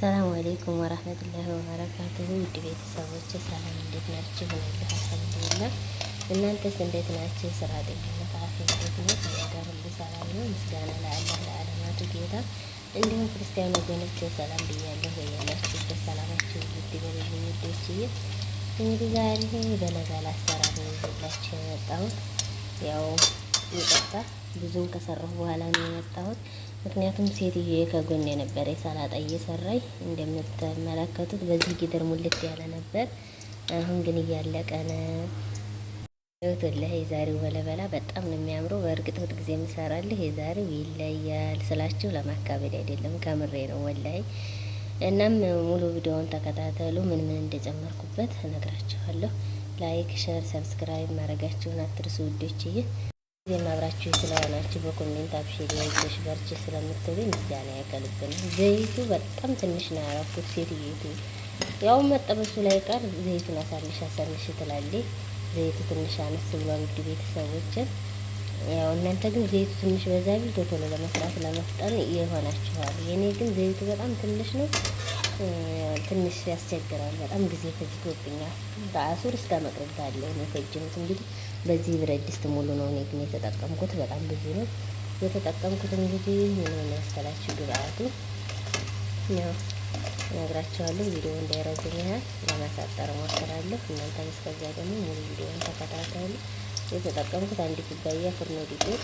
ሰላም አለይኩም ወራህመቱላሂ ወበረካቱሁ። ውድ ቤተሰቦች ሰላም እንዴት ናችሁ? አልሐምዱሊላህ። እናንተስ እንዴት ናችሁ? ስራ፣ ጤንነት፣ አፊያ እንዴት ነው? ከነገር ሁሉ ሰላም ነው። ምስጋና ለአላህ ለዓለማቱ ጌታ። እንዲሁም ክርስቲያን ወገኖች ሰላም ብያለሁ። በያላችሁበት ሰላማችሁ ውድ በልልኝ ውዶችዬ። እንግዲህ ዛሬ በነጋላ አሰራር ነው ይዤላችሁ የመጣሁት። ያው ይቅርታ ብዙም ከሰራሁ በኋላ ነው የመጣሁት። ምክንያቱም ሴትዮ ከጎን የነበረ ሰላጣ እየሰራይ እንደምትመለከቱት በዚህ ጊደር ሙልት ያለ ነበር። አሁን ግን እያለቀ ነው። ወላሂ የዛሬው በለበላ በጣም ነው የሚያምረው። በእርግጥ ሁል ጊዜ የምሰራልህ የዛሬው ይለያል ስላችሁ ለማካበድ አይደለም፣ ከምሬ ነው ወላሂ። እናም ሙሉ ቪዲዮውን ተከታተሉ። ምን ምን እንደጨመርኩበት እነግራችኋለሁ። ላይክ፣ ሼር፣ ሰብስክራይብ ማድረጋችሁን አትርሱ ውዶችዬ። ጊዜም አብራችሁ ስለሆናችሁ በኮሜንት አብሽሪ አይዞሽ በርቺ ስለምትሉ ምስጋና ያከልብ ነው። ዘይቱ በጣም ትንሽ ነው ያረኩት። ሴትዮቱ ያው መጠበሱ ላይ ቀር ዘይቱን አሳንሽ ትላለች። ዘይቱ ትንሽ አነስ ብሏል ውድ ቤተሰቦችን። ያው እናንተ ግን ዘይቱ ትንሽ በዛ ቢል ቶሎ ለመስራት ለመፍጠን ይሆናችኋል። የኔ ግን ዘይቱ በጣም ትንሽ ነው። ትንሽ ያስቸግራል። በጣም ጊዜ ፈጅቶብኛል። በአሱር እስከ መቅረብ ባለው ነው የፈጀሁት። እንግዲህ በዚህ ብረት ድስት ሙሉ ነው እኔ ግን የተጠቀምኩት። በጣም ብዙ ነው የተጠቀምኩት። እንግዲህ ምን መሰላችሁ ግብአቱ ያው እነግራችኋለሁ። ቪዲዮ እንዳይረዝም ያህል ለማሳጠር እሞክራለሁ። እናንተም እስከዚያ ደግሞ ሙሉ ቪዲዮውን ተከታተሉ። የተጠቀምኩት አንድ ኩባያ ፍርኖ ዱቄት፣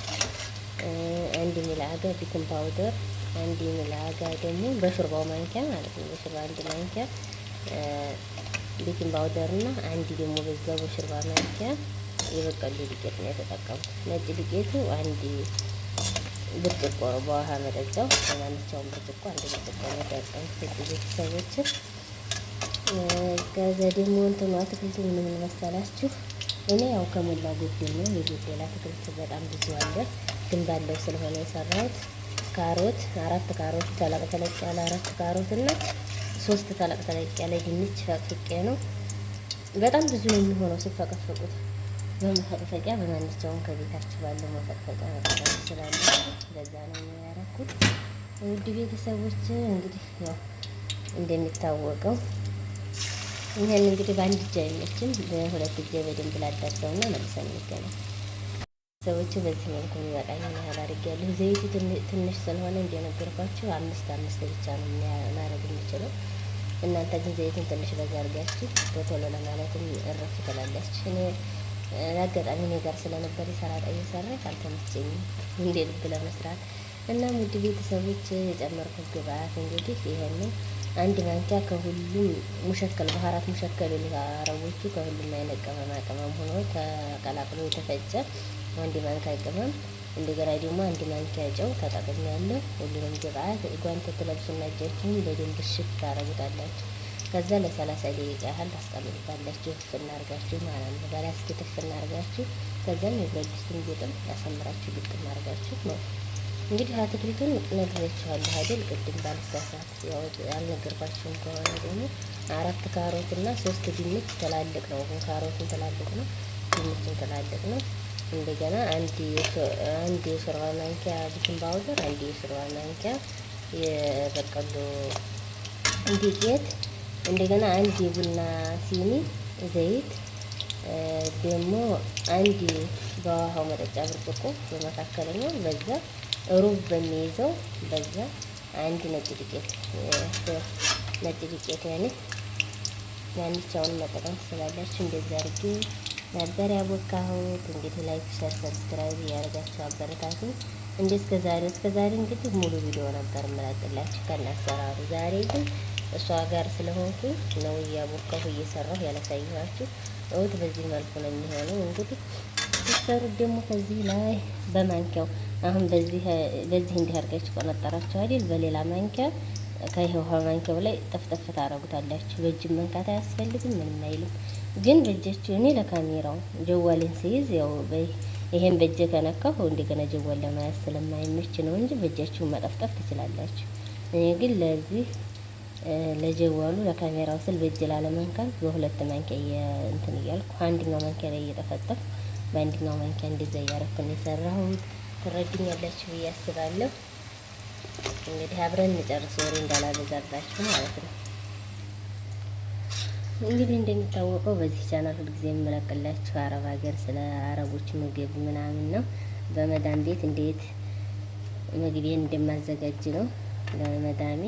አንድ ሚላጋ ቤኪንግ ፓውደር፣ አንድ ሚላጋ ደግሞ በሹርባው ማንኪያ ማለት ነው። በሹርባ አንድ ማንኪያ ቤኪንግ ፓውደር እና አንድ ደግሞ በዛው በሹርባ ማንኪያ የበቀሉ ዱቄት ነው የተጠቀምኩት። ነጭ ዱቄቱ አንድ ብርጭቆ ነው በውሃ መጠጫው። በማንኛውም ብርጭቆ አንድ ብርጭቆ ነው የተጠቀምኩት ቤተሰቦችን። ከዛ ደግሞ እንትኑ አትክልቱ ምን መሰላችሁ? እኔ ያው ከሞላ ጎደል ነው የጎደል አትክልት በጣም ብዙ አለ፣ ግን ባለው ስለሆነ የሰራሁት ካሮት፣ 4 ካሮት ተለቅ ተለቅ ያለ 4 ካሮት እና 3 ተለቅ ተለቅ ያለ ድንች ፈቅፍቄ ነው። በጣም ብዙ ነው የሚሆነው ሲፈቀፍቁት። በመፈቅፈቂያ በማንኛውም ከቤታችሁ ባለው መፈቅፈቂያ መጠቀም ትችላላችሁ። በዛ ነው ያደረኩት ውድ ቤተሰቦች። እንግዲህ ያው እንደሚታወቀው ይሄን እንግዲህ በአንድ እጅ አይመችም፣ በሁለት እጅ በደንብ ላዳርሰውና መልሰን እንገናኝ። ሰዎች በዚህ መልኩ የሚበቃኝ ያህል አድርጌያለሁ። ዘይቱ ትንሽ ስለሆነ እንደነገርኳችሁ አምስት ብቻ ነው ማድረግ የምችለው። እናንተ ግን ዘይቱን ትንሽ በዛ አድርጋችሁ በቶሎ ለማለትም እረፍ ትላላችሁ። እኔ አጋጣሚ እኔ ጋር ስለነበር ሰላጣ እየሰራሁ አልተመቸኝም እንደ ልብ ለመስራት እና ውድ ቤተሰቦች የጨመርኩት ግብአት እንግዲህ ይሄንን አንድ ማንኪያ ከሁሉም ሙሸከል ባህራት ሙሸከል አረቦቹ ከሁሉም አይነት ቅመማ ቅመም ሆኖ ተቀላቅሎ የተፈጨ አንድ ማንኪያ ቅመም፣ እንደገና ደግሞ አንድ ማንኪያ ጨው ተጠቅሜያለሁ። ሁሉንም ግብአት ጓንት ትለብሱና እጃችሁን በደንብ እሽት ታረጉታላችሁ። ከዛ ለ30 ደቂቃ ያህል ታስቀምጡታላችሁ። ፍና አርጋችሁ ማለት ነው። በላስቲክ ፍና አርጋችሁ ከዛም የብረት ድስቱን ግጥም ያሰምራችሁ ግጥም አርጋችሁ ነው። እንግዲህ አትክልቱን ነግሬያችኋለሁ አይደል? ቅድም ባልሳሳት ያው ያልነገርኳችሁም ከሆነ ደግሞ 4 ካሮት እና 3 ድንች ትላልቅ ነው። ካሮቱን ትላልቅ ነው፣ ድንቹን ትላልቅ ነው። እንደገና አንድ የሾርባ ማንኪያ ቤኪንግ ፓውደር፣ አንድ የሾርባ ማንኪያ የበቀሎ ዱቄት፣ እንደገና አንድ የቡና ሲኒ ዘይት፣ ደግሞ አንድ በውሃው መጠጫ ብርጭቆ በመካከለኛው በዛ ሩብ በሚይዘው በዛ አንድ ነጭ ዱቄት ያንቻውን መጠቀም ትችላላችሁ። እንደዛ አድርጌ ነበር ያቦካሁት። እንግዲህ ላይክ፣ ሸር፣ ሰብስክራይብ ያደርጋችሁ አበረታቱ። እስከ ዛሬ እንግዲህ ሙሉ ቪዲዮ ነበር የምለቅላችሁ ከናሰራሩ። ዛሬ ግን እሷ ጋር ስለሆንኩ ነው እያቦካሁ እየሰራሁ ያላሳየኋችሁ። እውት በዚህ መልኩ ነው የሚሆነው። እንግዲህ ሲሰሩት ደግሞ ከዚህ ላይ በማንኪያው አሁን በዚህ እንዲህ አድርጋችሁ ቆነጠራችሁ አይደል? በሌላ ማንኪያ ከይሄው ማንኪያው ላይ ጠፍጠፍ ታረጉታላችሁ። በእጅ መንካት አያስፈልግም፣ ምንም አይልም። ግን በእጃችሁ እኔ ለካሜራው ጀዋሌን ሲይዝ ያው ይሄን በእጄ ከነካሁ እንደገና ጀዋል ለማያዝ ስለማይመች ነው እንጂ በእጃችሁ መጠፍጠፍ ትችላላችሁ። እኔ ግን ለዚህ ለጀዋሉ ለካሜራው ስል በእጅ ላለመንካት በሁለት ማንኪያ እንትን እያልኩ አንደኛው ማንኪያ ላይ እየጠፈጠፍ በአንደኛው ማንኪያ እንደዛ እያረኩ ነው የሰራሁት። ትረዱኛላችሁ ብዬ አስባለሁ። እንግዲህ አብረን እንጨርስ፣ ወሬ እንዳላበዛባችሁ ማለት ነው። እንግዲህ እንደሚታወቀው በዚህ ቻናል ሁልጊዜ የምለቅላችሁ አረብ ሀገር ስለ አረቦች ምግብ ምናምን ነው። በመዳም ቤት እንዴት ምግቤን እንደማዘጋጅ ነው ለመዳሜ።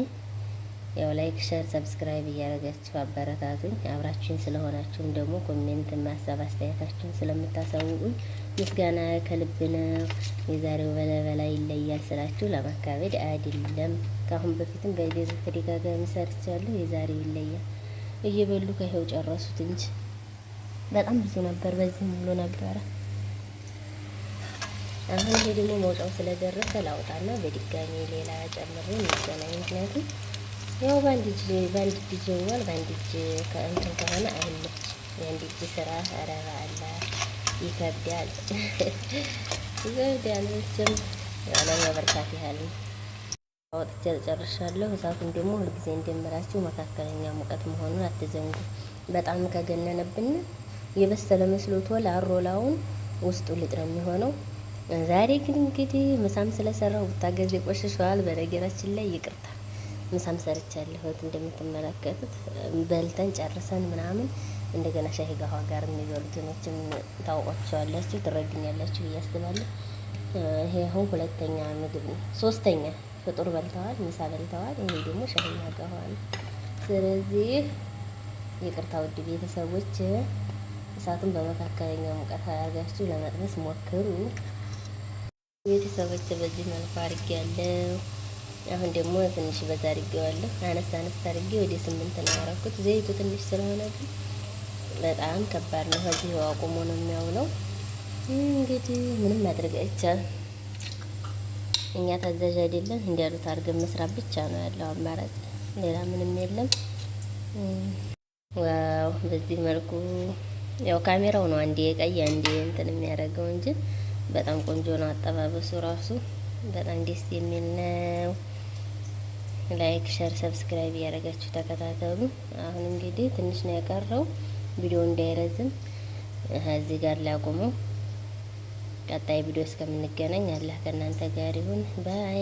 ያው ላይክ፣ ሸር፣ ሰብስክራይብ እያደረጋችሁ አበረታቱኝ። አብራችሁኝ ስለሆናችሁም ደግሞ ኮሜንት፣ ማሳብ አስተያየታችሁን ስለምታሳውቁኝ ምስጋና ከልብ ነው። የዛሬው በለበላ ይለያል ስላችሁ ለማካበድ አይደለም። ከአሁን በፊትም በዚህ ተደጋጋሚ ሰርቻለሁ። የዛሬው ይለያል። እየበሉ ከይኸው ጨረሱት እንጂ በጣም ብዙ ነበር። በዚህ ሙሉ ነበረ። አሁን ይሄ ደግሞ መውጫው ስለደረሰ ላውጣና በድጋሚ ሌላ ጨምሬ እንገናኝ። ምክንያቱም ያው በአንድ እጅ ይዋል፣ በአንድ እጅ ከእንትን ከሆነ አይመች። የአንድ እጅ ስራ አረባ አላ ይከብዳል። ይከብዳል መቼም ለመበርካት ያህል አውጥቼ ጨርሻለሁ። እሳቱን ደግሞ ሁልጊዜ እንደምላችሁ መካከለኛ ሙቀት መሆኑን አትዘንጉ። በጣም ከገነነብን የበሰለ መስሎት አሮላውን ውስጡ ልጥ ነው የሚሆነው። ዛሬ ግን እንግዲህ ምሳም ስለሰራው ብታገዝ ቆሽሸዋል። በነገራችን ላይ ይቅርታ ምሳም ሰርቻለሁ። እንደምትመለከቱት በልተን ጨርሰን ምናምን እንደገና ሻሂ ጋር ጋር የሚበሉትኖችን ታውቋቸዋላችሁ፣ ትረዱኛላችሁ ብዬ አስባለሁ። ይሄ አሁን ሁለተኛ ምግብ ነው። ሶስተኛ ፍጡር በልተዋል፣ ምሳ በልተዋል። ይሄ ደግሞ ሻሂና ጋር ነው። ስለዚህ ይቅርታ ውድ ቤተሰቦች፣ እሳቱን በመካከለኛ ሙቀት አድርጋችሁ ለመጥበስ ሞክሩ። ቤተሰቦች በዚህ መልኩ አድርጌያለሁ። አሁን ደግሞ ትንሽ በዛ አድርጌዋለሁ። አነስ አድርጌ ወደ 8 ነው ያደረኩት። ዘይቱ ትንሽ ስለሆነ ግን በጣም ከባድ ነው። ከዚህ አቁሞ ነው የሚያውለው። እንግዲህ ምንም ማድረግ አይቻልም። እኛ ታዛዥ አይደለን። እንዲያሉት አድርገን መስራት ብቻ ነው ያለው አማራጭ፣ ሌላ ምንም የለም። ዋው በዚህ መልኩ ያው ካሜራው ነው አንዴ ቀይ አንዴ እንትን የሚያደርገው እንጂ በጣም ቆንጆ ነው አጠባበሱ ራሱ በጣም ደስ የሚል ነው። ላይክ፣ ሸር፣ ሰብስክራይብ እያደረጋችሁ ተከታተሉ። አሁን እንግዲህ ትንሽ ነው የቀረው ቪዲዮ እንዳይረዝም እዚህ ጋር ላቁመው። ቀጣይ ቪዲዮ እስከምንገናኝ አላህ ከእናንተ ጋር ይሁን። ባይ